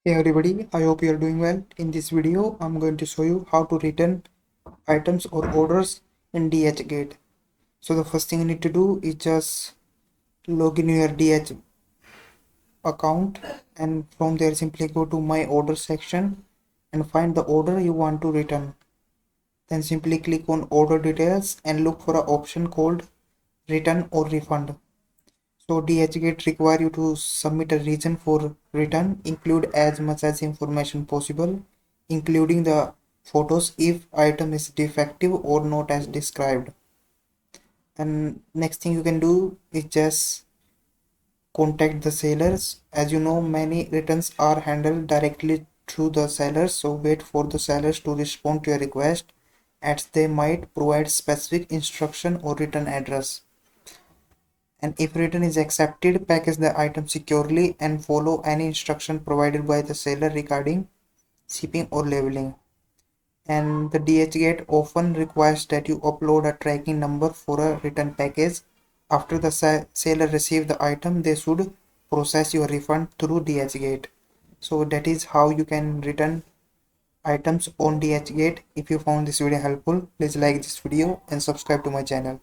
Hey everybody, I hope you are doing well. In this video, I'm going to show you how to return items or orders in Dhgate. So the first thing you need to do is just log in your DH account, and from there simply go to my order section and find the order you want to return. Then simply click on order details and look for an option called return or refund. So DHgate require you to submit a reason for return, include as much as information possible, including the photos if item is defective or not as described. And next thing you can do is just contact the sellers. As you know, many returns are handled directly through the sellers, so wait for the sellers to respond to your request, as they might provide specific instruction or return address. And if return is accepted, package the item securely and follow any instruction provided by the seller regarding shipping or labeling. And the DHgate often requires that you upload a tracking number for a return package. After the seller receives the item, they should process your refund through DHgate. So that is how you can return items on DHgate. If you found this video helpful, please like this video and subscribe to my channel.